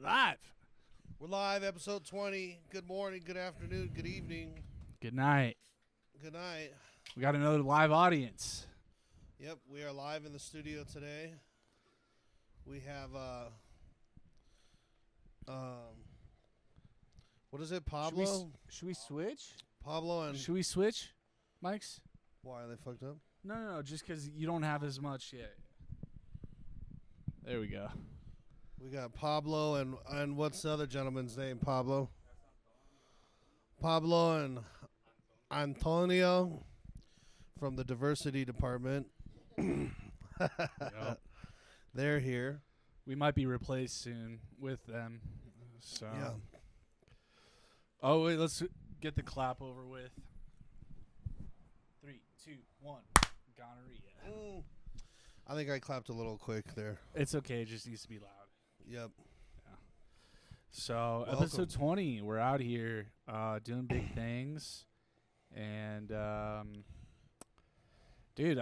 Live. We're live, episode 20. Good morning, good afternoon, good evening, Good night. good night. We got another live audience. Yep, we are live in the studio today. We have, what is it, Pablo? Should we switch? Pablo and... Should we switch, Mikes? Why, are they fucked up? No, just because you don't have as much yet. There we go. We got Pablo and what's the other gentleman's name, Pablo? Pablo and Antonio from the diversity department. Yep. They're here. We might be replaced soon with them. So. Yeah. Oh, wait, let's get the clap over with. 3, 2, 1. Gonorrhea. I think I clapped a little quick there. It's okay. It just needs to be loud. Yep. So, Welcome. episode 20, we're out here doing big things. And, dude,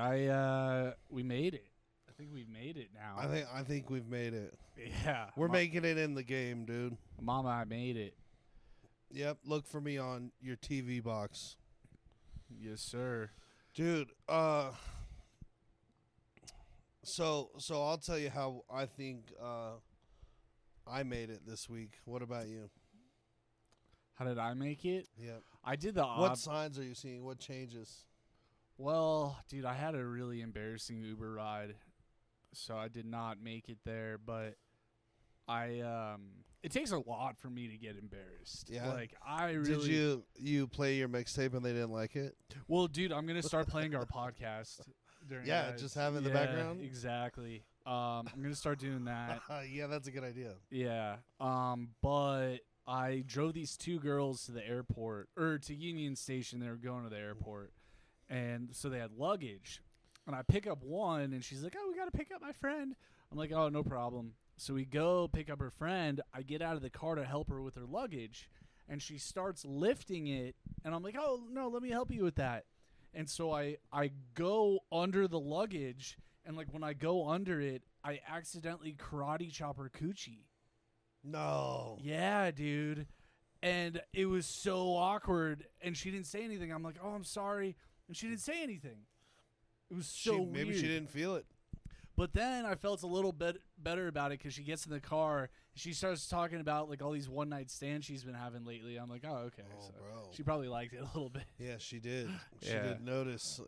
we made it. I think we've made it now. I think we've made it. Yeah. We're making it in the game, dude. Mama, I made it. Yep. Look for me on your TV box. Yes, sir. Dude, so I'll tell you how I think I made it this week. What about you? How did I make it? Yep. I did the What signs are you seeing? What changes? Well, dude, I had a really embarrassing Uber ride, so I did not make it there, but it takes a lot for me to get embarrassed. Yeah? Like, I really... Did you play your mixtape and they didn't like it? Well, dude, I'm going to start playing our podcast during Yeah, that. just have it in the background? Exactly. I'm going to start doing that. Yeah, that's a good idea. Yeah. But I drove these two girls to the airport, or to Union Station. They were going to the airport. And so they had luggage. And I pick up one, and she's like, oh, we got to pick up my friend. I'm like, oh, no problem. So we go pick up her friend. I get out of the car to help her with her luggage. And she starts lifting it. And I'm like, oh, no, let me help you with that. And so I go under the luggage. And, like, when I go under it, I accidentally karate chop her coochie. No. Yeah, dude. And it was so awkward. And she didn't say anything. I'm like, oh, I'm sorry. And she didn't say anything. It was so weird. Maybe she didn't feel it. But then I felt a little bit better about it because she gets in the car. And she starts talking about, like, all these one-night stands she's been having lately. I'm like, oh, okay. Oh, So bro. she probably liked it a little bit. Yeah, she did. She Yeah. did notice.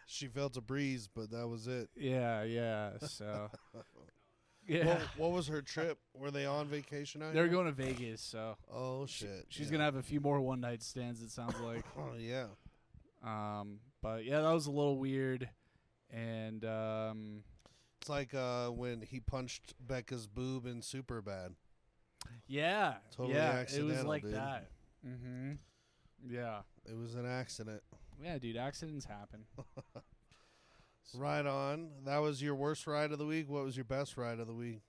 She felt a breeze, but that was it. Yeah. So, yeah. What was her trip? Were they on vacation out They're here? going to Vegas, so. Oh, shit. She's yeah. going to have a few more one-night stands, it sounds like. Oh, yeah. But, yeah, that was a little weird. And, It's like when he punched Becca's boob in Superbad. yeah. Totally yeah, it accidental, was like dude. that. Mm-hmm. Yeah. It was an accident. Yeah, dude, accidents happen. Right on. That was your worst ride of the week. What was your best ride of the week?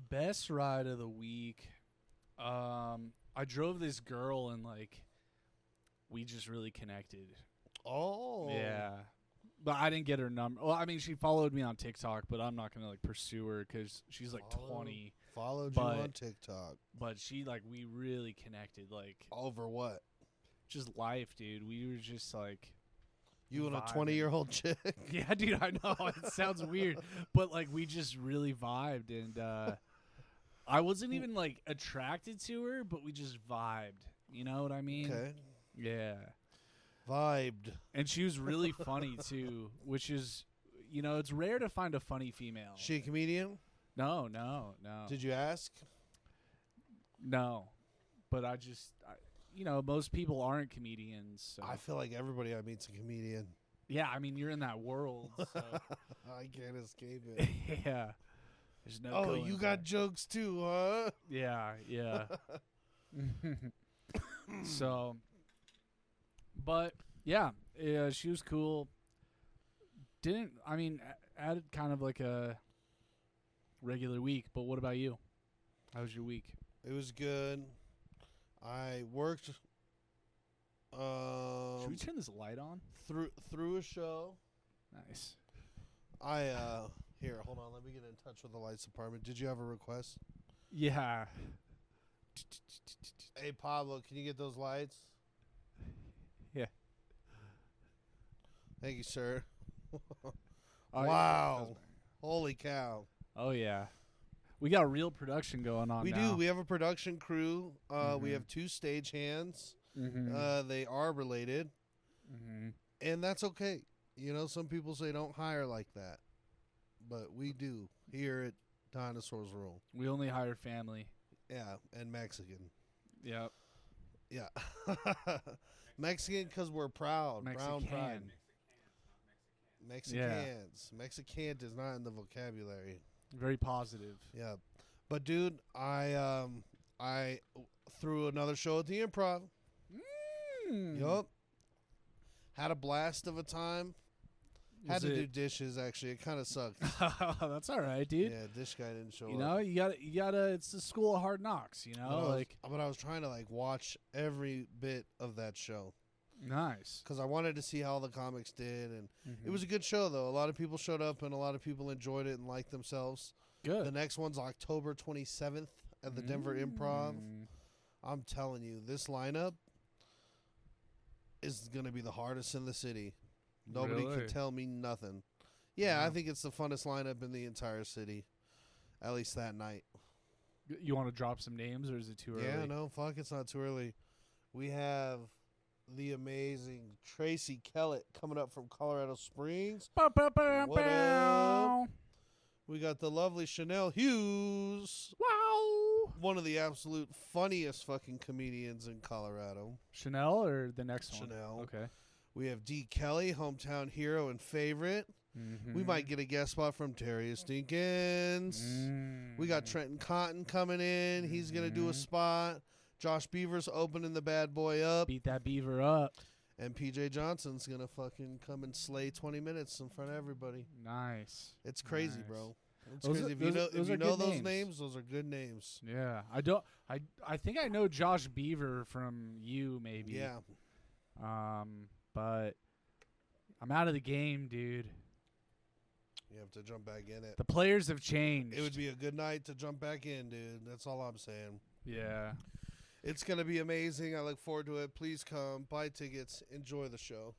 Best ride of the week. I drove this girl and, like, we just really connected. Oh. Yeah. But I didn't get her number. Well, I mean, she followed me on TikTok, but I'm not going to, like, pursue her because she's, like, 20. Followed you But- on TikTok. But she, like, we really connected. Like, Over what? just life, dude. We were just, like... You and a vibing. 20-year-old chick? Yeah, dude, I know. It sounds weird. But, like, we just really vibed. And I wasn't even, like, attracted to her, but we just vibed. You know what I mean? Okay. Yeah. Vibed. And she was really funny, too, which is, you know, it's rare to find a funny female. She a comedian? No. Did you ask? No. But you know, most people aren't comedians. So. I feel like everybody I meet's a comedian. Yeah, I mean, you're in that world. So. I can't escape it. Yeah. There's no Oh, going you back. got jokes too, huh? Yeah. So, but yeah, she was cool. Had kind of like a regular week, but what about you? How was your week? It was good. I worked Should we turn this light on? through a show. Nice. Here, hold on, let me get in touch with the lights department. Did you have a request? Yeah. Hey Pablo, can you get those lights? Yeah. Thank you, sir. Oh, Wow. Holy cow. Oh yeah. We got real production going on We now. do. We have a production crew. We Mhm. have 2 stage hands. Mm-hmm. They are related, Mm-hmm. and that's okay. You know, some people say don't hire like that, but we do here at Dinosaurs Rule. We only hire family. Yeah, and Mexican. Yep. Yeah, Mexican because we're proud. Brown pride. Mexicans. Mexican is not in the vocabulary. Very positive. Yeah, but dude, I threw another show at the Improv. Yup. Had a blast of a time. Had to do dishes, actually. It kind of sucked. That's all right, dude. Yeah, dish guy didn't show up. You know, you gotta. It's the school of hard knocks. You know, But I was trying to like watch every bit of that show nice. because I wanted to see how the comics did, and Mm-hmm. it was a good show though. A lot of people showed up, and a lot of people enjoyed it and liked themselves. good. The next one's October 27th at the Denver Improv. Mm. I'm telling you, this lineup is going to be the hardest in the city. Nobody Really? can tell me nothing. Yeah, I Wow. think it's the funnest lineup in the entire city, at least that night. You want to drop some names, or is it too early? Yeah, no, fuck, it's not too early. We have the amazing Tracy Kellett coming up from Colorado Springs. What What up? We got the lovely Chanel Hughes, Wow. one of the absolute funniest fucking comedians in Colorado. Chanel or the next one? Chanel. Okay. We have D. Kelly, hometown hero and favorite. Mm-hmm. We might get a guest spot from Terry Stinkins. We got Trenton Cotton coming in. He's going to do a Mhm. spot. Josh Beaver's opening the bad boy up. beat that beaver up. And PJ Johnson's going to fucking come and slay 20 minutes in front of everybody. Nice. It's crazy, Nice. bro. It's Those crazy. are- If you those are- know, those if you are know good those names. names, those are good names. Yeah. I think I know Josh Beaver from you maybe. Yeah. But I'm out of the game, dude. You have to jump back in it. The players have changed. It would be a good night to jump back in, dude. That's all I'm saying. Yeah. It's going to be amazing. I look forward to it. Please come, buy tickets, enjoy the show.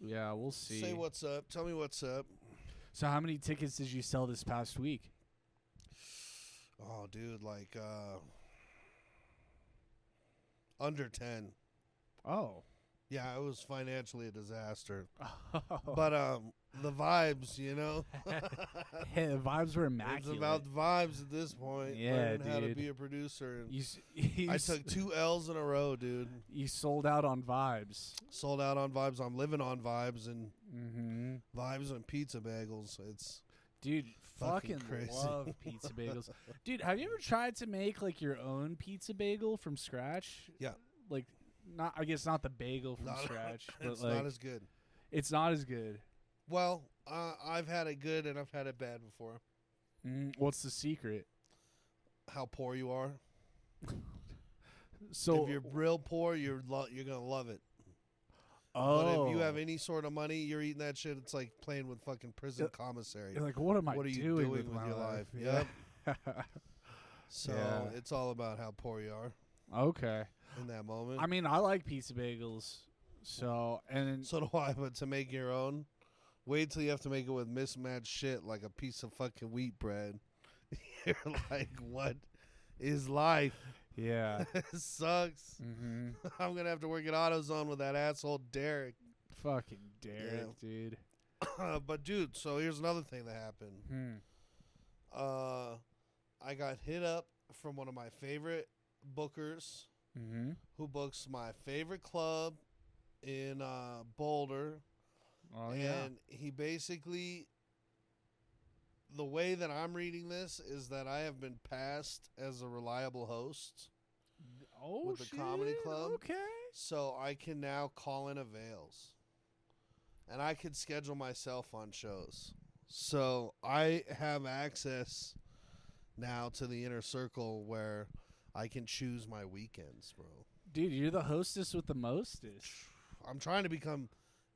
Yeah, we'll see. Say what's up. Tell me what's up. So how many tickets did you sell this past week? Oh, dude, like under 10. Oh. Yeah, it was financially a disaster. But the vibes, you know. Hey, the vibes were It's immaculate. about the vibes at this point. Yeah, learning how to dude. be a producer. And you I took 2 L's in a row, dude. you sold out on vibes. Sold out on vibes. I'm living on vibes and Mm-hmm. vibes and pizza bagels. It's Dude, Fucking fucking crazy. love pizza bagels. Dude, have you ever tried to make like your own pizza bagel from scratch? Yeah. Like not I guess not the bagel from Not- scratch, but it's like not as good. it's not as good. Well, I've had it good and I've had it bad before. What's the secret? How poor you are. So If you're real poor, you're gonna love it. oh, But if you have any sort of money, you're eating that shit. It's like playing with fucking prison commissary. you're like, what am I What are you doing, doing with, with my your life? life? Yeah. So Yeah. it's all about how poor you are Okay. in that moment. I mean, I like pizza bagels. So and So do I. But to make your own, wait till you have to make it with mismatched shit like a piece of fucking wheat bread. You're like, what is life? yeah. It sucks. Mm-hmm. I'm gonna have to work at AutoZone with that asshole Derek. Fucking Derek, dude. But dude, so here's another thing that happened. I got hit up from one of my favorite bookers Mm-hmm. who books my favorite club in Boulder. Oh and yeah. he basically, the way that I'm reading this is that I have been passed as a reliable host. Oh with the shit. comedy club. Okay. So I can now call in avails. And I could schedule myself on shows. So I have access now to the inner circle where I can choose my weekends, bro. Dude, you're the hostess with the mostest. I'm trying to become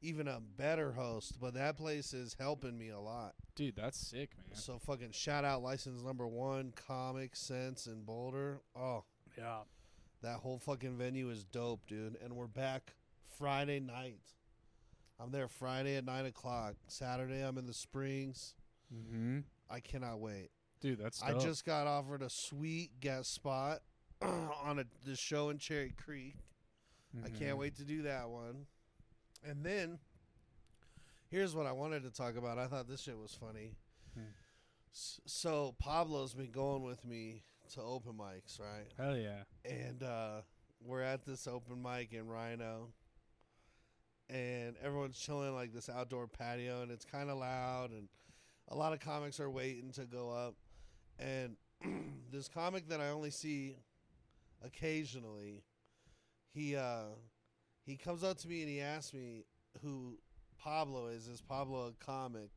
even a better host, but that place is helping me a lot. Dude, that's sick, man. So fucking shout out license number 1, Comic Sense in Boulder. Oh, Yeah. that whole fucking venue is dope, dude. And we're back Friday night. I'm there Friday at 9 o'clock. Saturday, I'm in the Springs. Mm-hmm. I cannot wait. Dude, that's I dope. just got offered a sweet guest spot on the show in Cherry Creek. I can't wait to do that one. And then, here's what I wanted to talk about. I thought this shit was funny. Hmm. So, Pablo's been going with me to open mics, right? Hell yeah. And we're at this open mic in Rhino. And everyone's chilling like this outdoor patio. And it's kind of loud. And a lot of comics are waiting to go up. And this comic that I only see occasionally, he comes up to me and he asks me who Pablo is. Is Pablo a comic?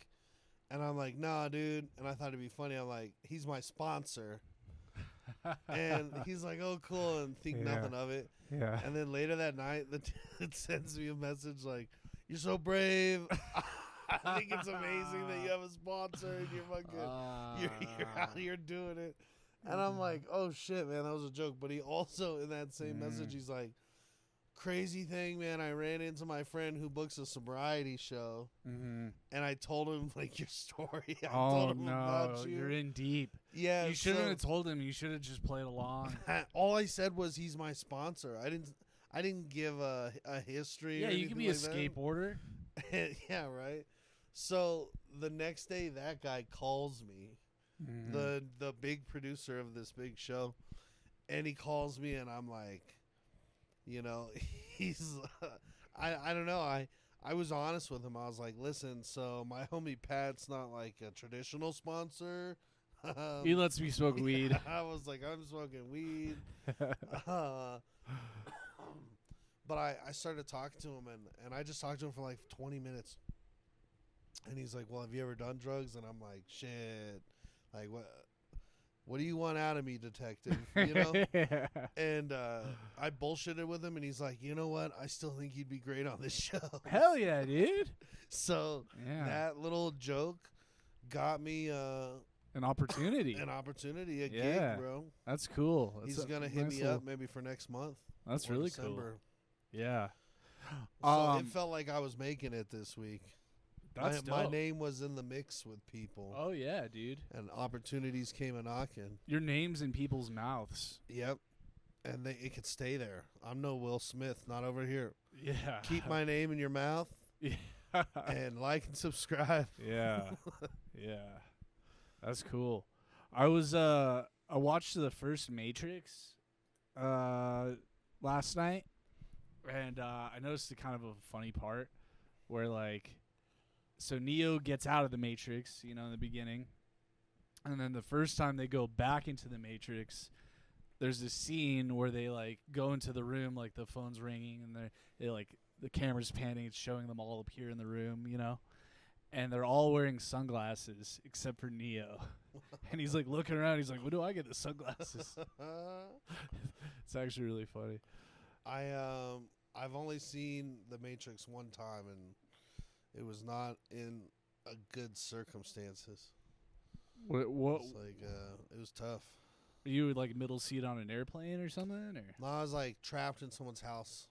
And I'm like, nah, dude. And I thought it'd be funny. I'm like, he's my sponsor. And he's like, oh, cool, and think nothing of it. Yeah. And then later that night, the dude sends me a message like, you're so brave. I think it's amazing that you have a sponsor and you're fucking, you're out here doing it. And I'm like, oh, shit, man, that was a joke. But he also, in that same message, he's like, crazy thing, man, I ran into my friend who books a sobriety show. Mm-hmm. And I told him, like, your story. I Oh, told him no. about you. You're in deep. Yeah. You shouldn't so- have told him. You should have just played along. all I said was he's my sponsor. I didn't give a history. Yeah, or you can be anything a like skateboarder. that. Yeah, right. So the next day, that guy calls me, Mm-hmm. the big producer of this big show, and he calls me, and I'm like, you know, he's, I don't know. I was honest with him. I was like, listen, so my homie Pat's not like a traditional sponsor. He lets me smoke weed. I was like, I'm smoking weed. But I started talking to him, and I just talked to him for like 20 minutes. And he's like, well, have you ever done drugs? And I'm like, shit. Like, what do you want out of me, detective? You know? And I bullshitted with him, and he's like, you know what? I still think you'd be great on this show. Hell yeah, dude. So Yeah. that little joke got me An opportunity. an opportunity, a Yeah. gig, bro. That's cool. That's He's a gonna hit nice me little- up maybe for next month. That's or really December. cool. Yeah. So it felt like I was making it this week. That's my dope. name was in the mix with people, Oh yeah, dude. and opportunities came a knocking. Your name's in people's mouths. Yep, and it could stay there. I'm no Will Smith, not over here. Yeah. Keep my name in your mouth Yeah. and like and subscribe. Yeah. Yeah. That's cool. I watched the first Matrix last night, and I noticed a kind of a funny part where like so Neo gets out of the Matrix, you know, in the beginning. And then the first time they go back into the Matrix, there's this scene where they like go into the room, like the phone's ringing, and they like the camera's panning, it's showing them all up here in the room, you know, and they're all wearing sunglasses except for Neo, and he's like looking around, he's like, "When do I get the sunglasses?" It's actually really funny. I've only seen The Matrix one time, and it was not in a good circumstances. What It's like it was tough. you would like middle seat on an airplane or something, or No, I was like trapped in someone's house.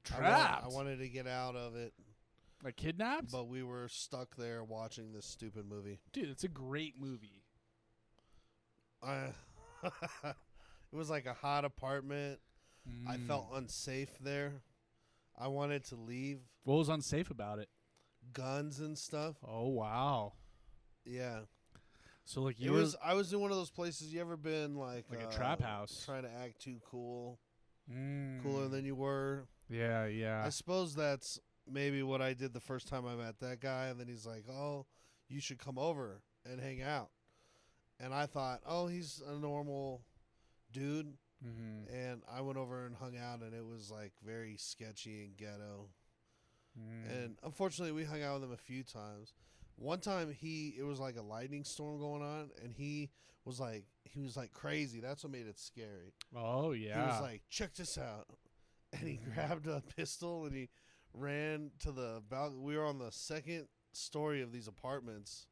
trapped, I wanted to get out of it, like kidnapped? but we were stuck there watching this stupid movie. Dude, it's a great movie. It was like a hot apartment. I felt unsafe there. I wanted to leave. What was unsafe about it? Guns and stuff. Oh wow. Yeah. So like It you was. I was in one of those places. You ever been like a trap house. trying to act too cool, Mm. cooler than you were? Yeah, yeah. I suppose that's maybe what I did the first time I met that guy, and then he's like, "Oh, you should come over and hang out." And I thought, "Oh, he's a normal dude." Mm-hmm. And I went over and hung out, and it was like very sketchy and ghetto. And unfortunately, we hung out with him a few times. One time, it was like a lightning storm going on, and he was like crazy. That's what made it scary. Oh yeah. He was like, check this out. And he grabbed a pistol and he ran to the balcony. We were on the second story of these apartments.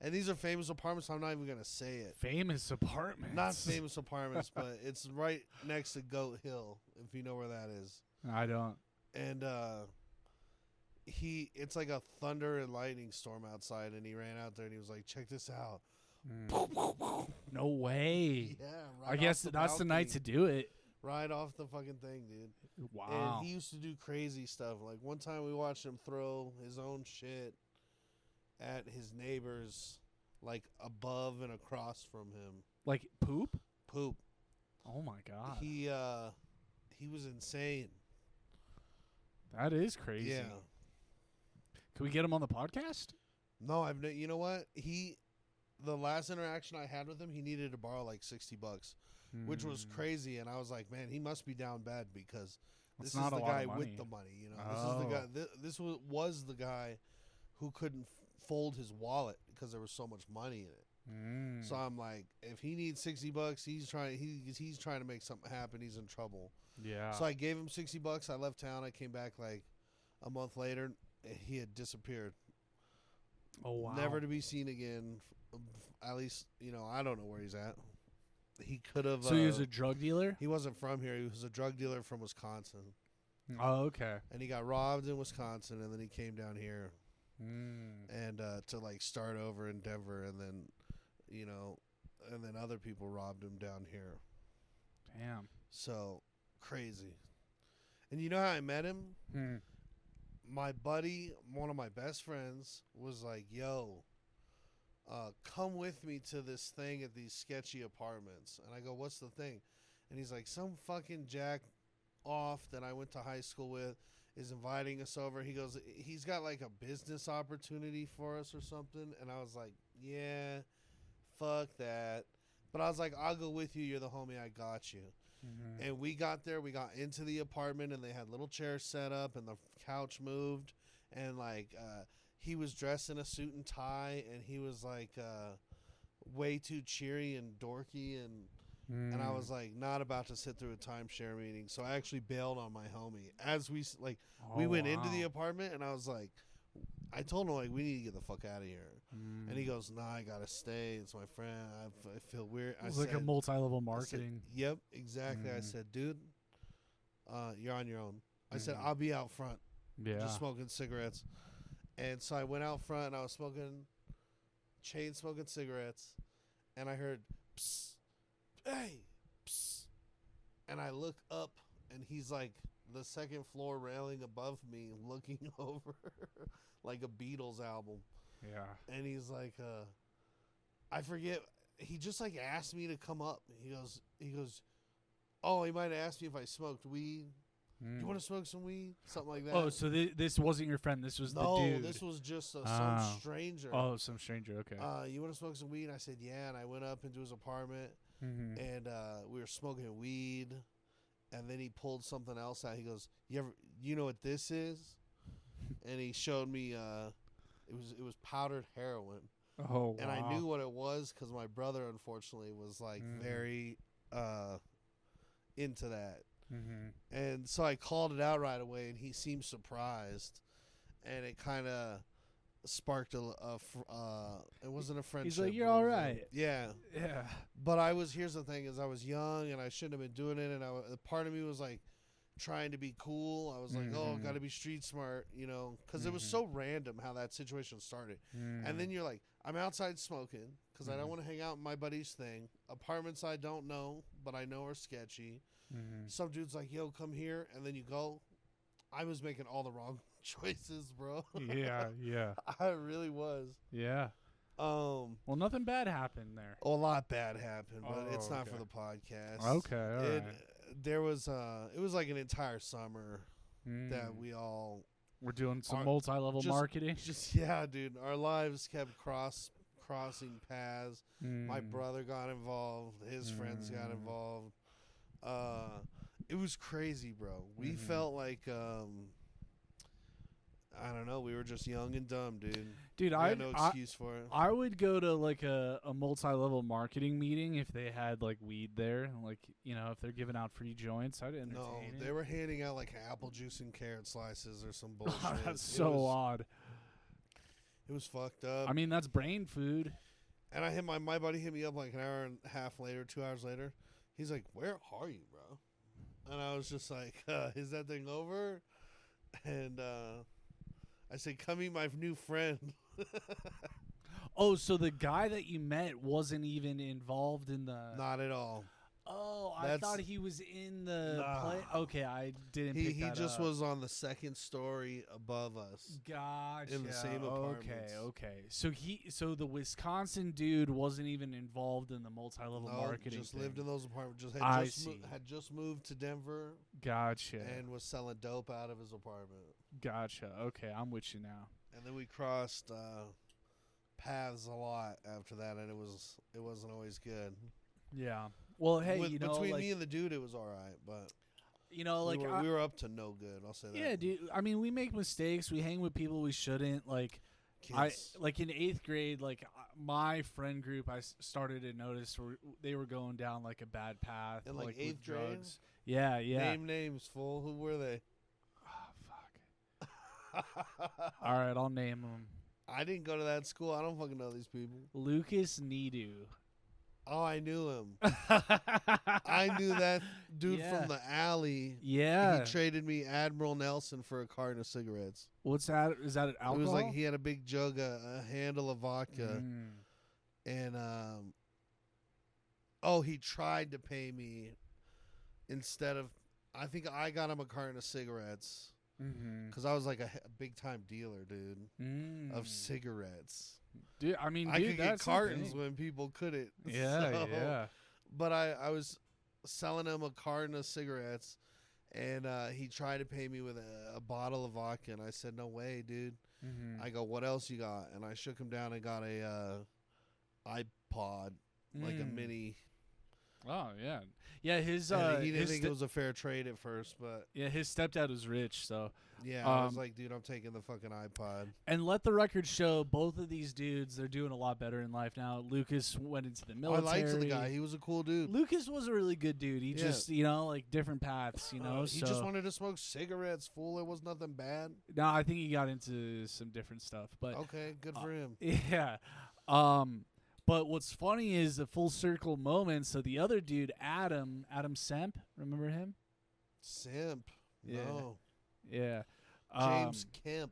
And these are famous apartments. So I'm not even going to say it. Famous apartments. Not famous apartments, but it's right next to Goat Hill, if you know where that is. I don't. And it's like a thunder and lightning storm outside, and he ran out there and he was like, check this out. No way. Yeah, I guess that's the night to do it. Right off the fucking thing, dude. Wow. And he used to do crazy stuff. Like one time we watched him throw his own shit at his neighbors, like above and across from him. Like poop? Poop. Oh my god. He was insane. That is crazy. Yeah. Can we get him on the podcast? No, you know what? The last interaction I had with him, he needed to borrow like $60, which was crazy. And I was like, man, he must be down bad because this is the guy with the money. You know, this is the guy. This was the guy who couldn't fold his wallet because there was so much money in it. So I'm like, if he needs $60, he's trying to make something happen. He's in trouble. Yeah. So I gave him $60. I left town. I came back like a month later. He had disappeared. Oh wow. Never to be seen again. At least, I don't know where he's at. He could have. So he was a drug dealer? He wasn't from here. He was a drug dealer from Wisconsin. Oh, okay. And he got robbed in Wisconsin, and then he came down here, and to like start over in Denver, and then, and then other people robbed him down here. Damn. So crazy. And you know how I met him? My buddy, one of my best friends, was like, yo, come with me to this thing at these sketchy apartments. And I go, what's the thing? And he's like, some fucking jack off that I went to high school with is inviting us over. He goes, he's got like a business opportunity for us or something. And I was like, yeah, fuck that. But I was like, I'll go with you. You're the homie. I got you. And we got there. We got into the apartment, and they had little chairs set up, and the couch moved. And like, he was dressed in a suit and tie, and he was like way too cheery and dorky, and I was like not about to sit through a timeshare meeting, so I actually bailed on my homie as we went into the apartment, and I was like, I told him like we need to get the fuck out of here, and he goes, "Nah, I gotta stay. It's my friend. I feel weird." It was like a multi-level marketing. I said, yep, exactly. I said, "Dude, you're on your own." I said, "I'll be out front, just smoking cigarettes." And so I went out front, and I was chain smoking cigarettes, and I heard, "Psst, hey, psst," and I look up, and he's like the second floor railing above me, looking over like a Beatles album. Yeah. And he's like, I forget. He just like asked me to come up. He goes, oh, he might have asked me if I smoked weed. You want to smoke some weed? Something like that. Oh, so this wasn't your friend. This was the dude. No, this was just some stranger. Oh, some stranger. Okay. You want to smoke some weed? I said, yeah. And I went up into his apartment, and we were smoking weed. And then he pulled something else out. He goes, you know what this is? And he showed me, it was powdered heroin. Oh, wow. And I knew what it was because my brother, unfortunately, was like very into that. And so I called it out right away, and he seemed surprised. And it kind of sparked it wasn't a friendship. He's like, you're all right. Yeah. Yeah. But here's the thing is I was young, and I shouldn't have been doing it. And part of me was like trying to be cool. I was like, oh, got to be street smart, because it was so random how that situation started. And then you're like, I'm outside smoking because I don't want to hang out in my buddy's thing. Apartments I don't know, but I know are sketchy. Some dude's like, yo, come here. And then you go. I was making all the wrong choices, bro. Yeah. I really was. Yeah. Well, nothing bad happened there. A lot bad happened, but it's not for the podcast. Okay, all right. There was it was like an entire summer that we all we're doing some multi-level marketing. Yeah, dude. Our lives kept crossing paths. My brother got involved. His friends got involved. It was crazy, bro. We felt like I don't know. We were just young and dumb, dude. Dude, We I had no excuse for it. I would go to like a multi-level marketing meeting if they had like weed there, like if they're giving out free joints. I'd entertain No, it. they were handing out like apple juice and carrot slices or some bullshit. That's so odd. It was fucked up. I mean, that's brain food. And I hit my buddy hit me up like an hour and a half later, 2 hours later. He's like, "Where are you, bro?" And I was just like, "Is that thing over?" And I said, "Come meet my new friend." Oh, so the guy that you met wasn't even involved in the. Not at all. Oh, I thought he was in the Nah. play. Okay, I didn't. He pick that just up. was on the second story above us. Gotcha. in the same apartments. Okay. So the Wisconsin dude wasn't even involved in the multi-level No, marketing. just thing. lived in those apartments. Just I had just, see. had just moved to Denver Gotcha. and was selling dope out of his apartment. Gotcha. Okay, I'm with you now. And then we crossed paths a lot after that, and it wasn't always good. Yeah. Well, hey, Between like, me and the dude, it was all right, but like we were up to no good. I'll say that. yeah, dude. I mean, we make mistakes. We hang with people we shouldn't. Like, Kids. like in 8th grade, like my friend group, I started to notice they were going down like a bad path. In, like, with 8th grade? drugs. Yeah. Name names, fool. Who were they? Oh, fuck. All right, I'll name them. I didn't go to that school. I don't fucking know these people. Lucas Nidu. Oh, I knew him. I knew that dude Yeah. from the alley. Yeah. He traded me Admiral Nelson for a carton of cigarettes. What's that? Is that an alcohol? It was like he had a big jug, a handle of vodka, and he tried to pay me instead of. I think I got him a carton of cigarettes because I was like a big time dealer, dude, of cigarettes. Dude, I mean, I could get that's the cartons thing. when people couldn't. Yeah, So- yeah. But I was selling him a carton of cigarettes, and he tried to pay me with a bottle of vodka, and I said, "No way, dude." I go, "What else you got?" And I shook him down and got a iPod, like a mini. Oh yeah, yeah. His And he didn't his think it was a fair trade at first, but his stepdad was rich, so yeah, I was like, "Dude, I'm taking the fucking iPod." and let the record show both of these dudes, they're doing a lot better in life now. Lucas went into the I military. liked the guy; he was a cool dude. Lucas was a really good dude. He Yeah. just like different paths, He so just wanted to smoke cigarettes, fool. It was nothing bad. no, I think he got into some different stuff, but Okay, good for him. yeah. But what's funny is the full circle moment. So the other dude, Adam Semp, remember him? Simp. Yeah. No. Yeah. James Kemp.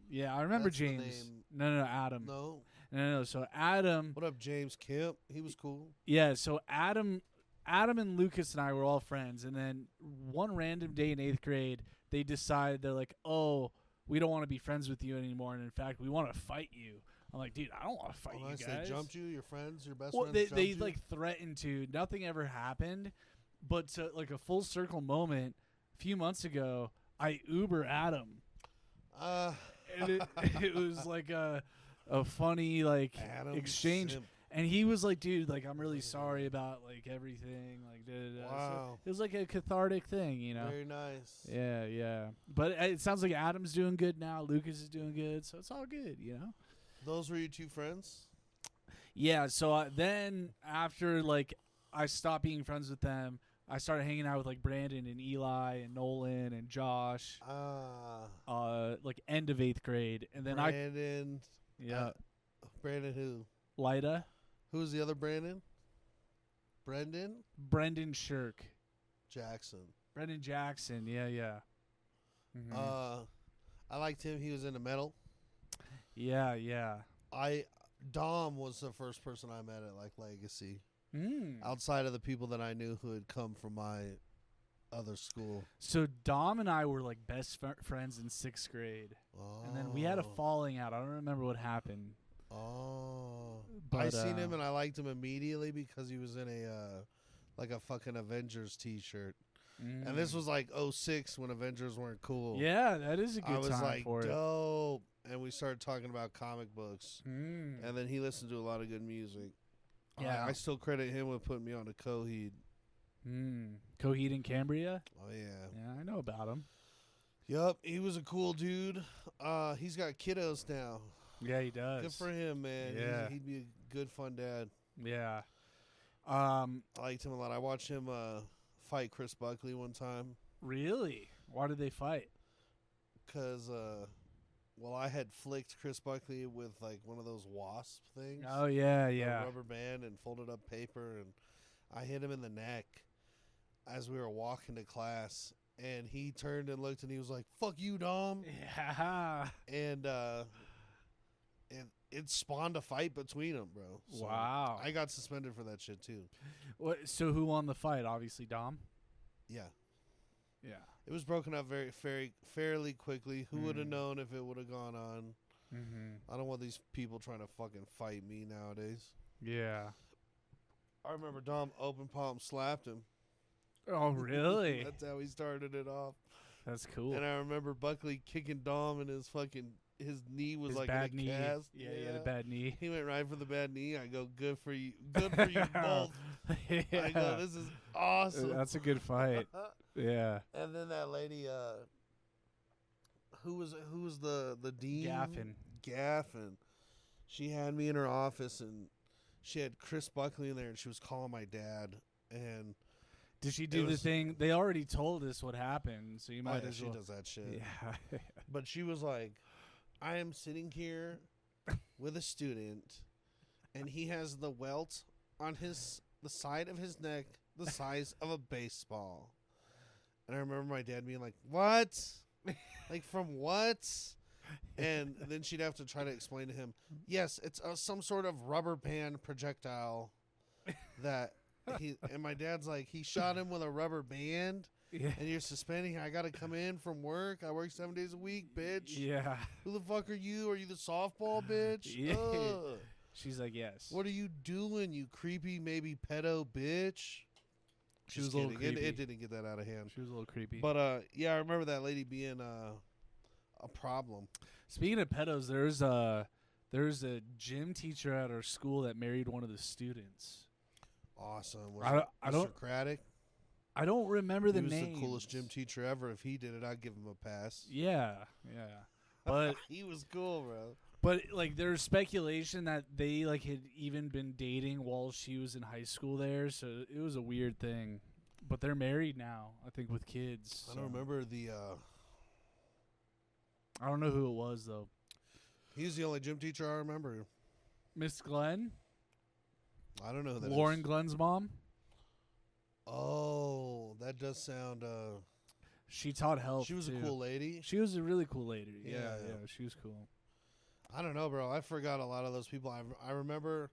Yeah, I remember That's the James. name. No, Adam. No. No. So Adam. What up, James Kemp? He was cool. Yeah. So Adam and Lucas and I were all friends, and then one random day in 8th grade, they decided they're like, "Oh, we don't want to be friends with you anymore, and in fact, we want to fight you." I'm like, dude, I don't want to fight you Nice. guys. They jumped you, your friends, your best Well, friends. they jumped you? like threatened to. Nothing ever happened, but to like a full circle moment. A few months ago, I Uber Adam, and it was like a funny like Adam exchange. Simp. And he was like, dude, like, I'm really sorry about like everything, like, da-da-da. So Wow. it was like a cathartic thing, Very nice. Yeah. But it sounds like Adam's doing good now. Lucas is doing good, so it's all good, Those were your two friends? Yeah. So then after like I stopped being friends with them, I started hanging out with like Brandon and Eli and Nolan and Josh. Like end of 8th grade, and then Brandon. Brandon who? Lida, Who was the other Brandon? Brendan Shirk, Jackson. Brendan Jackson. Yeah. Mhm. I liked him. He was into metal. Yeah. Dom was the first person I met at like Legacy. Mm. Outside of the people that I knew who had come from my other school. So Dom and I were like best friends in 6th grade, and then we had a falling out. I don't remember what happened. But, I seen him and I liked him immediately because he was in like a fucking Avengers t-shirt. And this was like 06 when Avengers weren't cool. Yeah, that is a good I was time like, for it. dope. And we started talking about comic books. Mm. And then he listened to a lot of good music. Yeah. I still credit him with putting me on to Coheed. Coheed and Cambria. Oh, yeah. Yeah, I know about him. Yup, he was a cool dude. He's got kiddos now. Yeah, he does. Good for him, man. Yeah. He'd be a good, fun dad. Yeah. I liked him a lot. I watched him fight Chris Buckley one time Really? Why did they fight? because, I had flicked Chris Buckley with like one of those wasp things. Oh yeah, a yeah. rubber band and folded up paper, and I hit him in the neck as we were walking to class, and he turned and looked and he was like, "Fuck you, Dom," Yeah. and it spawned a fight between them, bro. So Wow. I got suspended for that shit too. What? So who won the fight? Obviously Dom. Yeah, Yeah. it was broken up fairly quickly. Who would have Mm. known if it would have gone on? Mm-hmm. I don't want these people trying to fucking fight me nowadays. Yeah. I remember Dom open palm slapped him. Oh really? That's how he started it off. That's cool. And I remember Buckley kicking Dom, and his knee was His like bad in a knee. cast. Yeah, he had a bad knee. He went right for the bad knee. I go, good for you. Good for you both. Yeah. I go, this is awesome. That's a good fight. Yeah. And then that lady, who was the dean? Gaffin. She had me in her office, and she had Chris Buckley in there, and she was calling my dad. And Did she do the was- thing? They already told us what happened, so you oh, might yeah, as she well. does that shit. Yeah. But she was like, I am sitting here with a student, and he has the welt on the side of his neck the size of a baseball. And I remember my dad being like, what? Like, from what? And then she'd have to try to explain to him, yes, it's some sort of rubber band projectile that and my dad's like, he shot him with a rubber band. Yeah. And you're suspending. I gotta come in from work. I work 7 days a week, bitch. Yeah. Who the fuck are you? Are you the softball bitch? Yeah. Ugh. She's like, yes. What are you doing, you creepy, maybe pedo bitch? She was Just a little kidding. creepy. It didn't get that out of hand. She was a little creepy. But yeah, I remember that lady being a problem. Speaking of pedos, there's a gym teacher at our school that married one of the students. Awesome. Was I it don't- Mr. Craddock? I don't remember the He was name. the coolest gym teacher ever. If he did it, I'd give him a pass. Yeah, yeah. But He was cool, bro. but like there's speculation that they like had even been dating while she was in high school there, so it was a weird thing. But they're married now, I think, with kids. I don't remember the. I don't know who it was though. He's the only gym teacher I remember. Miss Glenn, I don't know who that Lauren is. Glenn's mom. Oh, that does sound. She taught health. She was too. a cool lady. She was a really cool lady. Yeah, Yeah. yeah, she was cool. I don't know, bro. I forgot a lot of those people. I remember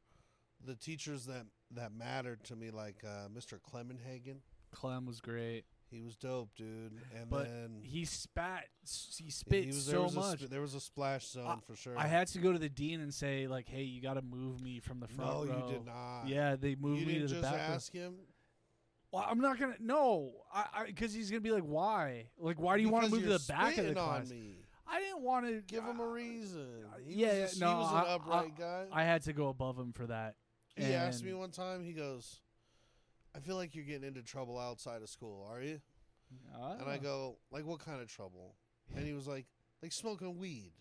the teachers that mattered to me, like Mr. Clemenhagen. Clem was great, He was dope, dude. And but then he spit there so was much. there was a splash zone for sure. I had to go to the dean and say like, "Hey, you got to move me from the front no, row." you did not. Yeah, they moved you me didn't to the just back. ask him. Well, I'm not gonna. No, because he's gonna be like, "Why? Like, why do you want to Because move to you're the back of the spitting on class?" me. I didn't want to Give him a reason. He yeah, was, no, he was an upright guy. I had to go above him for that. He asked And- me one time. He goes, "I feel like you're getting into trouble outside of school. Are you?" And I Oh. go, "Like what kind of trouble?" And he was like smoking weed.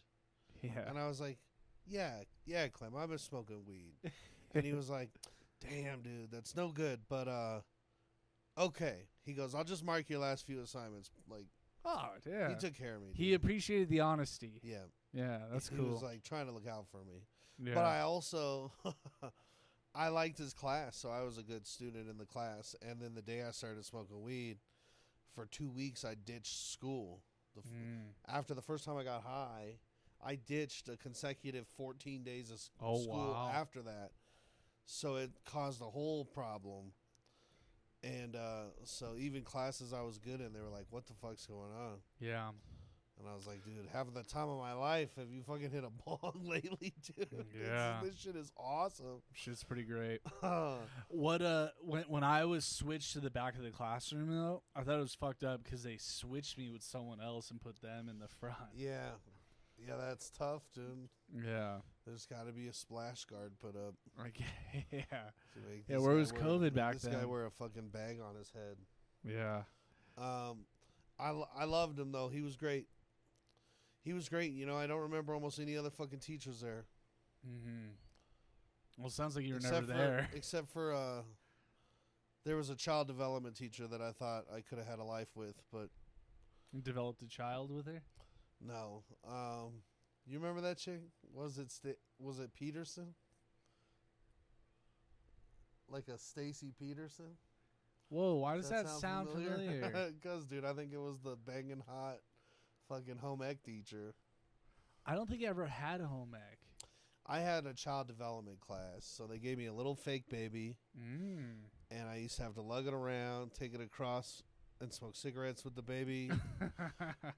Yeah. And I was like, yeah, Clem, I've been smoking weed. And he was like, damn, dude, that's no good. But okay. He goes, I'll just mark your last few assignments. Like Oh, yeah. he took care of me. He dude. appreciated the honesty. Yeah, Yeah, that's he cool. was like trying to look out for me. yeah. But I also I liked his class, so I was a good student in the class. And then the day I started smoking weed, for 2 weeks I ditched school. After the first time I got high, I ditched a consecutive 14 days of Oh, school wow. after that. So it caused a whole problem. And so even classes I was good in, they were like, what the fuck's going on? Yeah. And I was like, dude, having the time of my life. Have you fucking hit a bong lately, dude? Yeah. This shit is awesome. Shit's pretty great. What when I was switched to the back of the classroom though, I thought it was fucked up because they switched me with someone else and put them in the front. Yeah. Yeah, that's tough, dude. Yeah. There's got to be a splash guard put up. Like yeah. to make Yeah, this where guy was COVID make back this guy then? wear a fucking bag on his head. Yeah. I loved him though. He was great. He was great. You know, I don't remember almost any other fucking teachers there. Mm-hmm. Well, it sounds like you were Except never there. Except for there was a child development teacher that I thought I could have had a life with, but You developed a child with her? no. You remember that chick? Was it Peterson? Like a Stacy Peterson? Whoa, why does that sound familiar? Because, dude, I think it was the banging hot fucking home ec teacher. I don't think I ever had a home ec. I had a child development class, so they gave me a little fake baby, Mm. and I used to have to lug it around, take it across, and smoke cigarettes with the baby.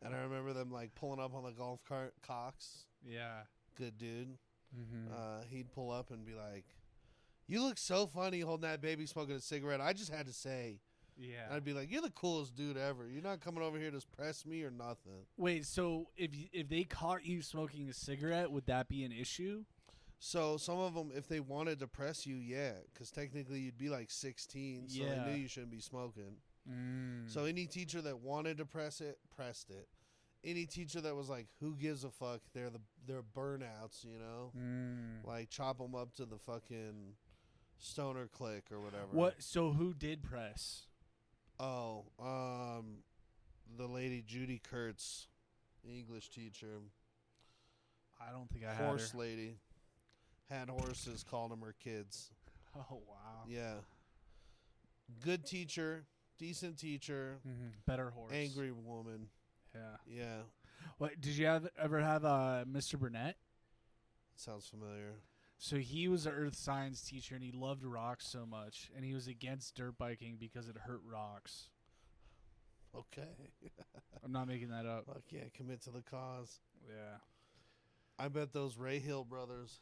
And I remember them like pulling up on the golf cart. Cox, Yeah. good dude. Mm-hmm. He'd pull up and be like, "You look so funny holding that baby, smoking a cigarette." I just had to say, Yeah. and I'd be like, "You're the coolest dude ever. You're not coming over here to press me or nothing." Wait, so if they caught you smoking a cigarette, would that be an issue? So some of them, if they wanted to press you, yeah, because technically you'd be like 16, so Yeah. they knew you shouldn't be smoking. Mm. So any teacher that wanted to press it, pressed it. Any teacher that was like, "Who gives a fuck?" They're burnouts, you know. Mm. Like chop them up to the fucking stoner clique or whatever. What? So who did press? Oh, the lady Judy Kurtz, English teacher, I don't think I had horse her. lady, had horses, called them her kids. Oh wow. Yeah, good teacher, decent teacher, Mm-hmm. Better horse. angry woman. Yeah. Yeah, What did you ever have Mr. Burnett? sounds familiar. So he was an earth science teacher, and he loved rocks so much, and he was against dirt biking because it hurt rocks. Okay, I'm not making that up. fuck yeah, commit to the cause. Yeah. I bet those Ray Hill brothers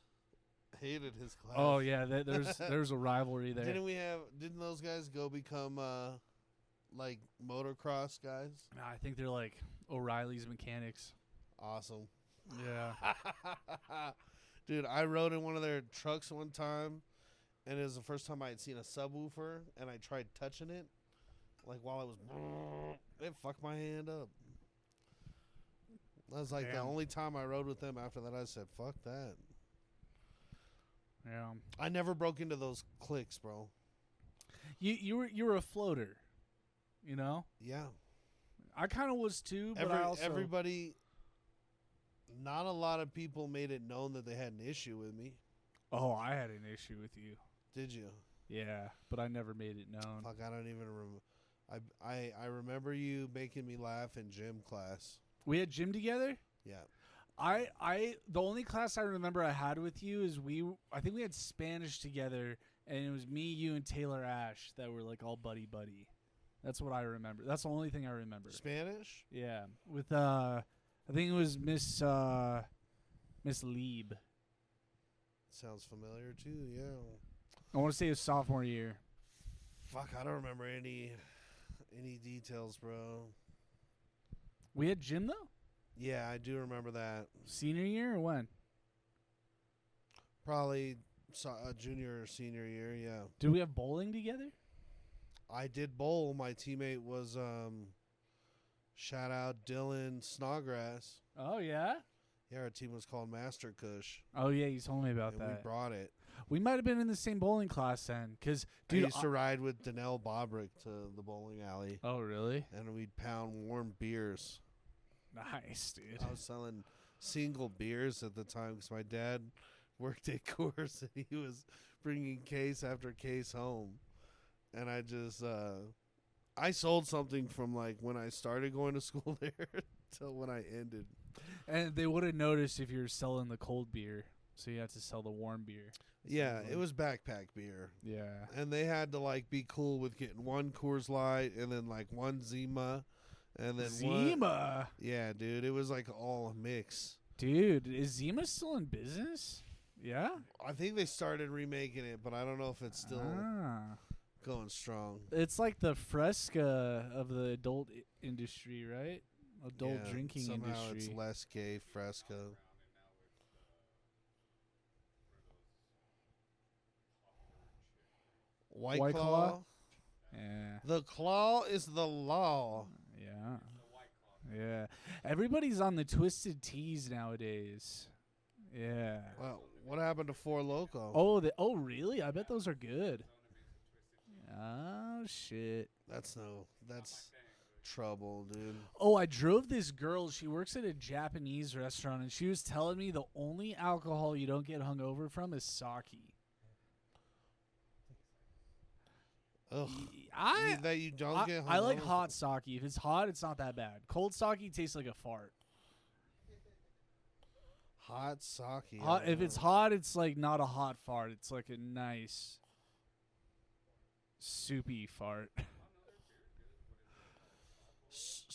hated his class. Oh yeah, there's a rivalry there. Didn't those guys go become like motocross guys? Nah, I think they're like O'Reilly's mechanics. Awesome. Yeah. Dude, I rode in one of their trucks one time, and it was the first time I had seen a subwoofer, and I tried touching it, like while I was, it fucked my hand up. That was like the Damn. only time I rode with them. After that, I said, fuck that. Yeah. I never broke into those cliques, bro. You were a floater, you know. Yeah. I kind of was too, but I also Everybody, not a lot of people made it known that they had an issue with me. Oh, I had an issue with you. Did you? Yeah, but I never made it known. Fuck, I don't even remember. I remember you making me laugh in gym class. We had gym together. Yeah. I the only class I remember I had with you is I think we had Spanish together, and it was me, you, and Taylor Ash that were like all buddy. That's what I remember. That's the only thing I remember. Spanish? Yeah, with I think it was Miss Lieb. Sounds familiar too, yeah. I want to say it was sophomore year. Fuck, I don't remember any details, bro. We had gym though. Yeah, I do remember that. Senior year or when? Probably junior or senior year, yeah. Did we have bowling together? I did bowl. My teammate was shout out Dylan Snodgrass. Oh yeah. Yeah, our team was called Master Kush. Oh yeah, you told me about And that. we brought it. We might have been in the same bowling class then, cause I dude. used to ride with Danelle Bobrick to the bowling alley, Oh really? and we'd pound warm beers. Nice, dude. I was selling single beers at the time because my dad worked at Coors, and he was bringing case after case home. And I just, I sold something from like when I started going to school there till when I ended. And they would have noticed if you were selling the cold beer, so you had to sell the warm beer. Yeah, it was backpack beer. Yeah. And they had to like be cool with getting one Coors Light and then like one Zima. And then Zima. Yeah, dude, it was like all a mix. Dude, is Zima still in business? Yeah. I think they started remaking it, but I don't know if it's still Ah. going strong. It's like the Fresca of the adult industry, right? Adult Yeah, drinking somehow industry. it's less gay fresco. White White Claw? Claw? Yeah. The claw is the law. Yeah. Yeah. Everybody's on the twisted teas nowadays. Yeah. Well, what happened to Four Loko? Oh, really? I bet those are good. Oh, shit. That's trouble, dude. Oh, I drove this girl. She works at a Japanese restaurant, and she was telling me the only alcohol you don't get hungover from is sake. Ugh. I That you don't get. I like hungover hot sake. If it's hot, it's not that bad. Cold sake tastes like a fart. hot sake. Hot, if it's hot, it's like not a hot fart. It's like a nice soupy fart.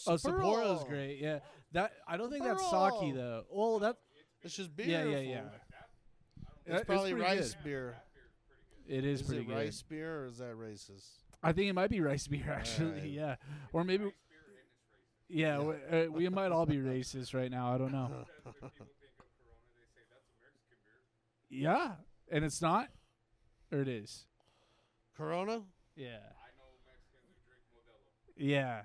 Oh, Sapporo's great. Yeah, that I don't think that's sake though. Well, that It's just beer. yeah. It's probably pretty rice good. beer. It is Is pretty it good. rice beer or is that racist? I think it might be rice beer actually. Alright. Yeah, or maybe. Yeah, we might all be racist right now. I don't know. Yeah, and it's not, or it is. Corona? Yeah. Yeah.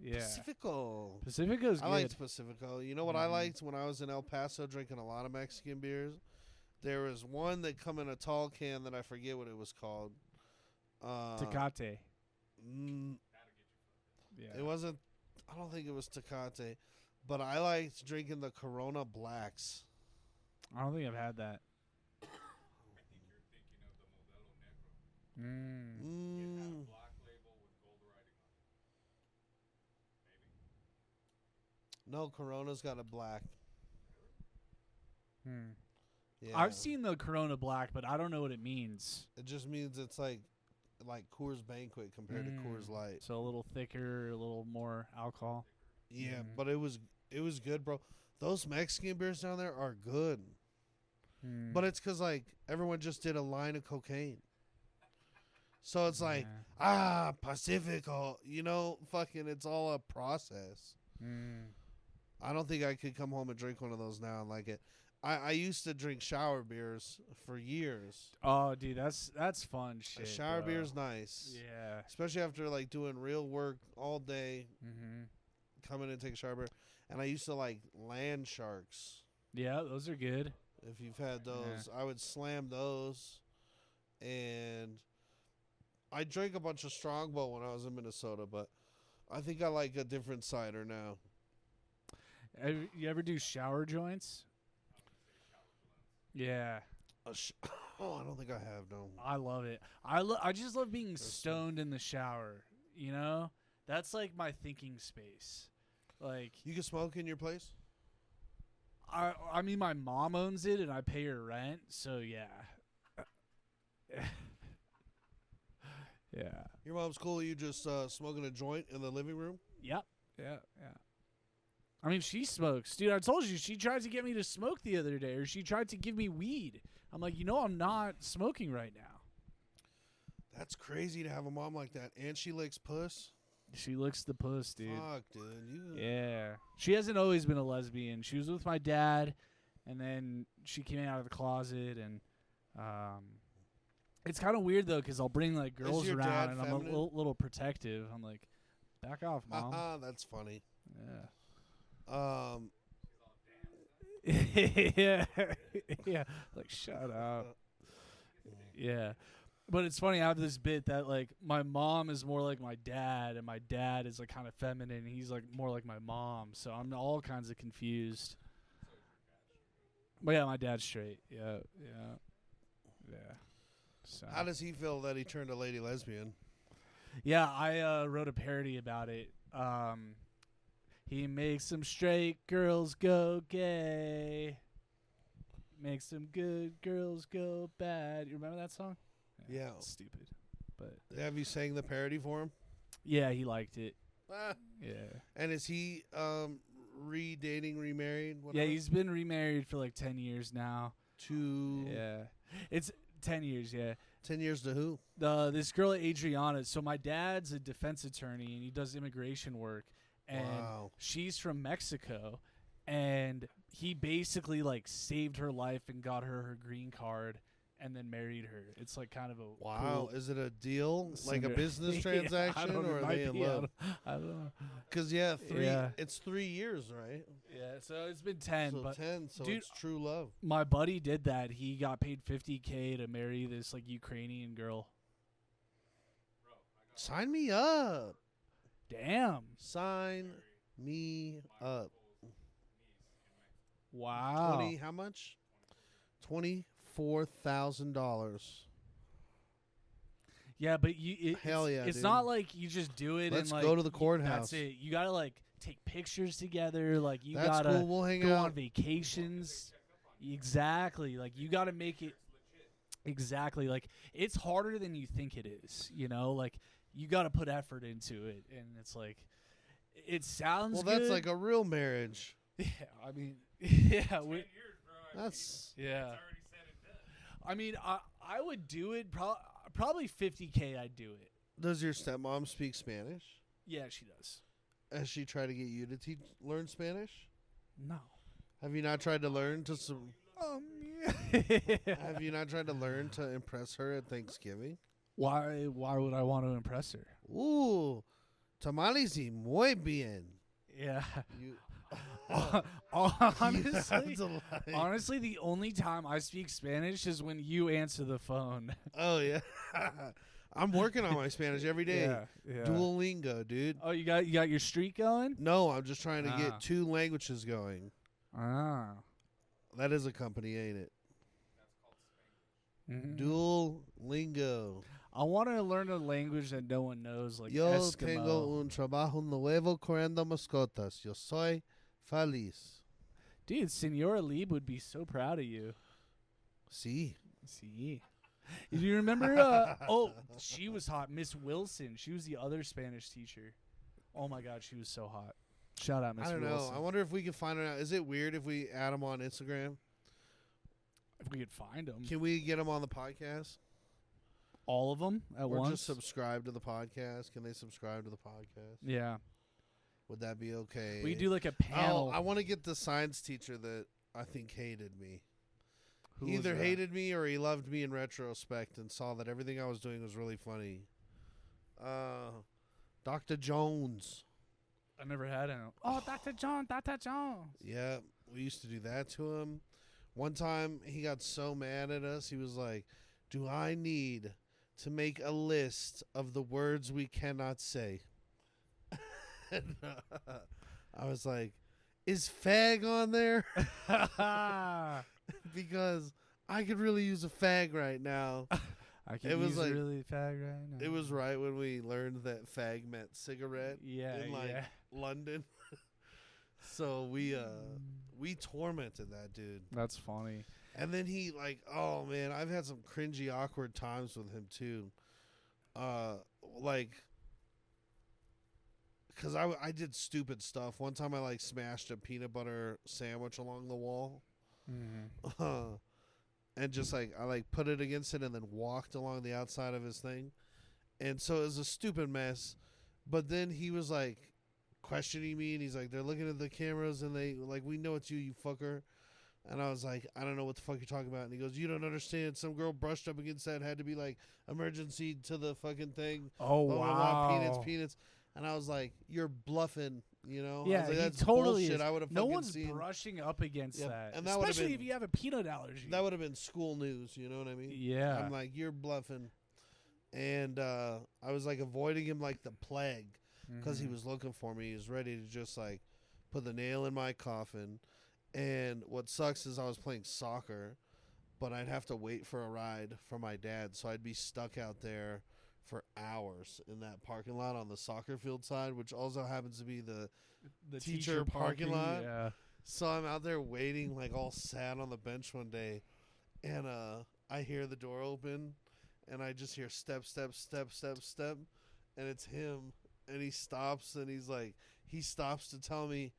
Pacifico. Pacifico's I good. liked Pacifico. You know what I Mhm. liked when I was in El Paso drinking a lot of Mexican beers? There was one that come in a tall can that I forget what it was called. Tecate. Yeah. It wasn't. I don't think it was Tecate, but I liked drinking the Corona Blacks. I don't think I've had that. Mm. No, Corona's got a black. Hmm. Yeah, I've seen the Corona Black, but I don't know what it means. It just means it's like Coors Banquet compared to Coors Light. So a little thicker, a little more alcohol. Yeah, Mhm. but it was good, bro. Those Mexican beers down there are good, Hmm. but it's because like everyone just did a line of cocaine. So it's like Yeah. Pacifico, fucking. It's all a process. Mm. I don't think I could come home and drink one of those now and like it. I used to drink shower beers for years. Oh, dude, that's fun shit. A shower bro. beer's nice. Yeah. Especially after like doing real work all day, Mm-hmm. come in and take a shower beer. And I used to like land sharks. Yeah, those are good. If you've had those, I would slam those. And I drank a bunch of Strongbow when I was in Minnesota, but I think I like a different cider now. You ever do shower joints? Yeah. I don't think I have, no. I love it. I just love being There's some- stoned in the shower. You know, that's like my thinking space. Like, You can smoke in your place? I mean, my mom owns it and I pay her rent, so yeah. Yeah. Your mom's cool. You just smoking a joint in the living room? Yep. Yeah. I mean, she smokes, dude. I told you she tried to get me to smoke the other day, or she tried to give me weed. I'm like, I'm not smoking right now. That's crazy to have a mom like that. And she licks puss? She licks the puss, dude. Fuck, dude. Yeah. She hasn't always been a lesbian. She was with my dad, and then she came out of the closet, and it's kind of weird, though, because I'll bring, like, girls your around, dad and I'm feminine? a little protective. I'm like, back off, Mom. That's funny. Yeah. yeah. Yeah. Like, shut up. Yeah. But it's funny, I have this bit that, like, my mom is more like my dad, and my dad is, like, kind of feminine, and he's, like, more like my mom. So I'm all kinds of confused. But, yeah, my dad's straight. Yeah. So. How does he feel that he turned a lady lesbian? Yeah, I wrote a parody about it. He makes some straight girls go gay. Makes some good girls go bad. You remember that song? Yeah. It's stupid. But Have you sang the parody for him? yeah, he liked it. Ah. Yeah. And is he redating, remarried? Yeah, Whatever? he's been remarried for like 10 years now. Yeah. It's 10 years, yeah. 10 years to who? This girl Adriana. So my dad's a defense attorney and he does immigration work. And Wow. she's from Mexico, and he basically like saved her life and got her green card, and then married her. It's like kind of a Wow, cool is it a deal, like a cinder- business Yeah, I transaction, don't know, or it are might they in be, love? I don't know. Because Yeah. it's 3 years, right? Yeah, so it's been 10, So but 10, so dude, it's true love. my buddy did that. He got paid $50K to marry this like Ukrainian girl. Sign me up. Damn. Sign me up. Wow. 20, how much? $24,000. Yeah, but Hell yeah, it's dude. not like you just do it Let's and like go to the That's courthouse. it. You gotta like take pictures together. Like you That's gotta cool. We'll hang go out. on vacations. Exactly. Like you gotta make it. Exactly. Like it's harder than you think it is. You know, like you gotta put effort into it, and it's like it sounds. Well, that's good. like a real marriage. Yeah. I mean, yeah. That's Yeah. I mean, I would do it. Probably $50K. I'd do it. Does your stepmom speak Spanish? Yeah, she does. Has she tried to get you to learn Spanish? No. Have you not tried to learn to Yeah. Have you not tried to learn to impress her at Thanksgiving? Why would I want to impress her? Ooh, tamales y muy bien. Yeah. You honestly, You have to lie. honestly, the only time I speak Spanish is when you answer the phone. Oh yeah, I'm working on my Spanish every day. Yeah. Duolingo, dude. Oh, you got your streak going? No, I'm just trying to Ah. get 2 languages going. Ah. That is a company, ain't it? Mhm. Duolingo. I want to learn a language that no one knows, like Yo Eskimo. tengo un trabajo nuevo criando mascotas. Yo soy feliz. Dude, Senora Lieb would be so proud of you. Sí. See. Do you remember? She was hot. Miss Wilson. She was the other Spanish teacher. Oh my God, she was so hot. Shout out Miss I don't Wilson. know. I wonder if we can find it out. Is it weird if we add them on Instagram? If we could find them, Can we get them on the podcast? all of them at Or once. just subscribe to the podcast? Can they subscribe to the podcast? Yeah, Would that be okay? we could do like a panel. Oh, I want to get the science teacher that I think hated me. Who He was either that? hated me or he loved me in retrospect and saw that everything I was doing was really funny. Dr. Jones. I never had him. Oh, Dr. John, Dr. John. Yeah, we used to do that to him. One time he got so mad at us, he was like, "Do I need to make a list of the words we cannot say?" And, I was like, "Is fag on there?" Because I could really use a fag right now. I could It was use like- really fag right now. It was right when we learned that fag meant cigarette yeah, in like yeah. London. So we tormented that dude. That's funny. And then he like, oh man, I've had some cringy, awkward times with him too. Like, cause I did stupid stuff. One time I like smashed a peanut butter sandwich along the wall, Mm-hmm. and just like I like put it against it and then walked along the outside of his thing, and so it was a stupid mess. But then he was like questioning me, and he's like, they're looking at the cameras and they like, we know it's you, you fucker. And I was like, I don't know what the fuck you're talking about. And he goes, you don't understand. Some girl brushed up against that, had to be like emergency to the fucking thing. Oh Blah, blah, wow. blah, peanuts. And I was like, you're bluffing, you know? I Yeah, was like, he that's totally bullshit. is. I would have No fucking one's seen. brushing up against Yep, that, and that would've especially been- if you have a peanut allergy. That would have been school news, you know what I mean? Yeah. I'm like, you're bluffing. And I was like avoiding him like the plague because he Mhm. was looking for me. He was ready to just like put the nail in my coffin. And what sucks is I was playing soccer, but I'd have to wait for a ride from my dad. So I'd be stuck out there for hours in that parking lot on the soccer field side, which also happens to be the teacher parking lot. Yeah. So I'm out there waiting, like all sad on the bench one day, and I hear the door open, and I just hear step, step, step, step, step, and it's him, and he stops, and he stops to tell me,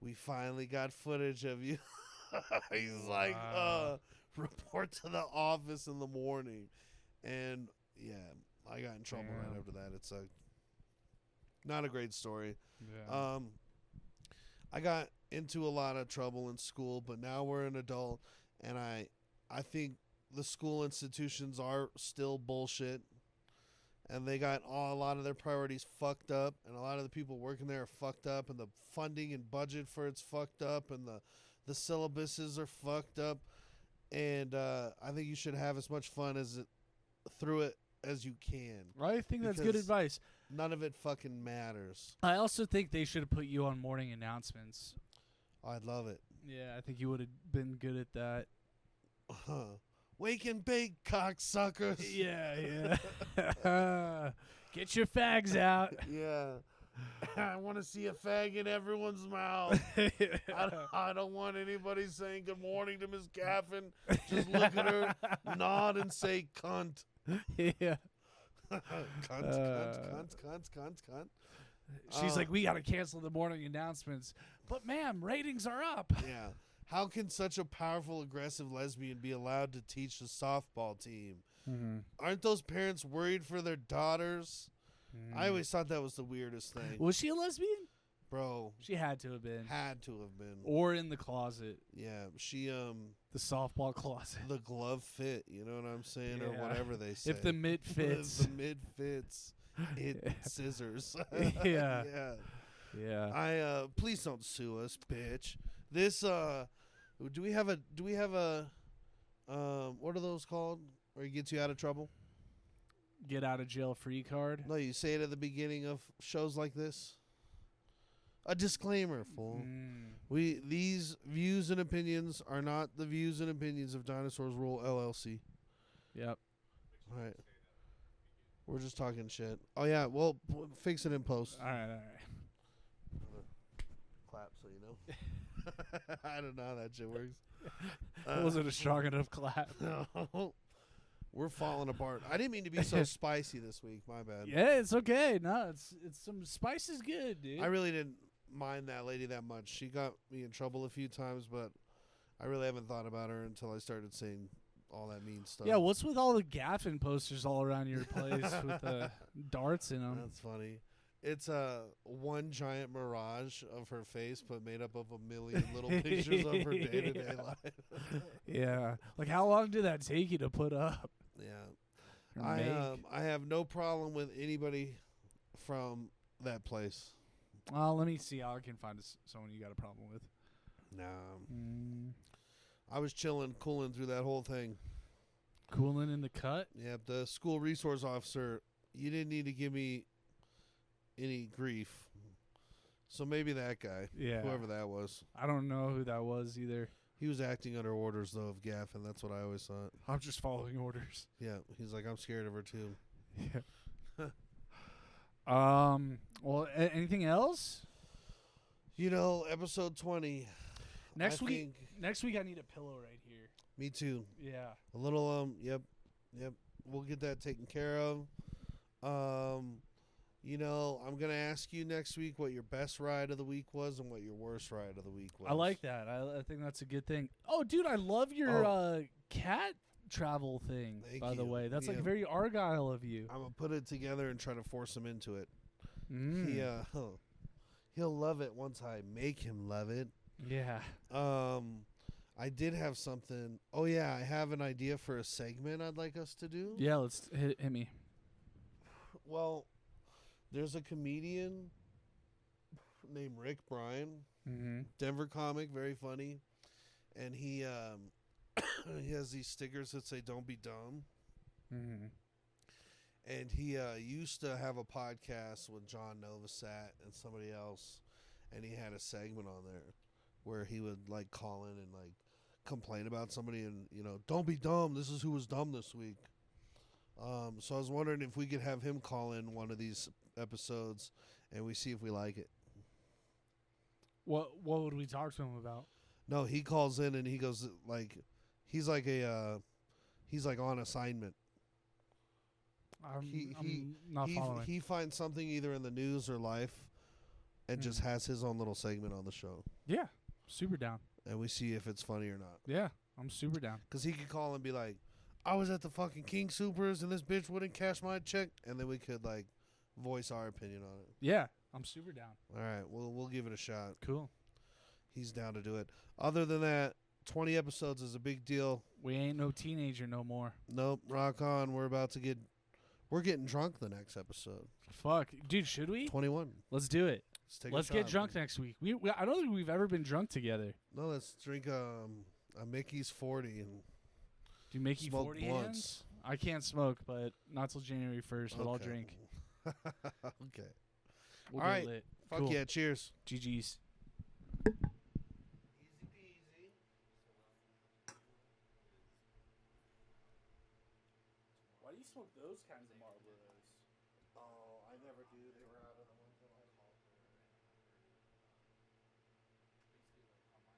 we finally got footage of you. He's like, Wow. report to the office in the morning, and yeah, I got in trouble Damn. right after that. It's not a great story. Yeah. I got into a lot of trouble in school, but now we're an adult, and I think the school institutions are still bullshit, and they got a lot of their priorities fucked up, and a lot of the people working there are fucked up, and the funding and budget for it's fucked up, and the syllabuses are fucked up, and I think you should have as much fun through it as you can. I think that's good Because advice. None of it fucking matters. I also think they should have put you on morning announcements. I'd love it. Yeah, I think you would have been good at that. Wake and bake, cocksuckers. Yeah. Get your fags out. Yeah. I want to see a fag in everyone's mouth. I don't want anybody saying good morning to Miss Gaffin. Just look at her, nod, and say cunt. Yeah. cunt. She's like, we got to cancel the morning announcements. But, ma'am, ratings are up. Yeah. How can such a powerful, aggressive lesbian be allowed to teach the softball team? Mm-hmm. Aren't those parents worried for their daughters? I always thought that was the weirdest thing. Was she a lesbian? Bro. She had to have been. Had to have been. Or in the closet. Yeah. She, the softball closet. The glove fit, you know what I'm saying? Or Yeah. whatever they say. If the mid fits. If the mid fits, it scissors. Yeah. Yeah. Yeah. Please don't sue us, bitch. This, do we have a, what are those called? Where it gets you out of trouble? Get out of jail free card. No, you say it at the beginning of shows like this. A disclaimer, fool. These views and opinions are not the views and opinions of Dinosaurs Rule LLC. Yep. All right. We're just talking shit. Oh yeah, well, fix it in post. All right. Clap so you know. I don't know how that shit works. Wasn't a strong enough clap. No. We're falling apart. I didn't mean to be so spicy this week. My bad. Yeah, it's okay. No, it's some spice is good, dude. I really didn't mind that lady that much. She got me in trouble a few times, but I really haven't thought about her until I started seeing all that mean stuff. Yeah, what's with all the Gaffin posters all around your place with the darts in them? That's funny. It's one giant mirage of her face, but made up of a million little pictures of her day-to-day life. Yeah. Like, how long did that take you to put up? Yeah. Or make? I have no problem with anybody from that place. Well, let me see how I can find someone you got a problem with. Nah. I was chilling, cooling through that whole thing. Cooling in the cut? Yep, the school resource officer, you didn't need to give me any grief. So maybe that guy, Yeah. whoever that was. I don't know who that was either. He was acting under orders, though, of Gaffin. That's what I always thought. I'm just following orders. Yeah, he's like, I'm scared of her, too. Yeah. Well, anything else? You know, episode 20. Next week I need a pillow right here. Me too. Yeah. A little, yep. We'll get that taken care of. You know, I'm going to ask you next week what your best ride of the week was and what your worst ride of the week was. I like that. I think that's a good thing. Oh, dude, I love your cat travel thing, Thank by the you. way. That's Yeah. like very Argyle of you. I'm going to put it together and try to force him into it. Mm. He'll love it once I make him love it. Yeah. I did have something. Oh, yeah, I have an idea for a segment I'd like us to do. Yeah, let's hit me. Well, there's a comedian named Rick Bryan, Mm-hmm. Denver comic, very funny, and he he has these stickers that say "Don't be dumb," Mm-hmm. and he used to have a podcast with John Novosad and somebody else, and he had a segment on there where he would like call in and like complain about somebody and don't be dumb. This is who was dumb this week. So I was wondering if we could have him call in one of these episodes and we see if we like it. What would we talk to him about? No, he calls in and he goes like he's like on assignment. I'm not following. He finds something either in the news or life and just has his own little segment on the show. Yeah, super down. And we see if it's funny or not. Yeah, I'm super down. Because he could call and be like, I was at the fucking King Supers and this bitch wouldn't cash my check. And then we could like voice our opinion on it. Yeah, I'm super down. All right, we'll give it a shot. Cool. He's down to do it. Other than that, 20 episodes is a big deal. We ain't no teenager no more. Nope, rock on. We're getting drunk the next episode. Fuck. Dude, should we? 21. Let's do it. Take Let's a get shot, drunk man. next week. I don't think we've ever been drunk together. No, let's drink a Mickey's 40 and Do Mickey smoke 40 blunts. hands? I can't smoke, but not till January 1st, but I'll Okay. drink. Okay. We'll All get right. lit. Fuck Cool. yeah. Cheers. GG's. Why do you smoke those kinds of Marlboros? Oh, I never do. They were out of the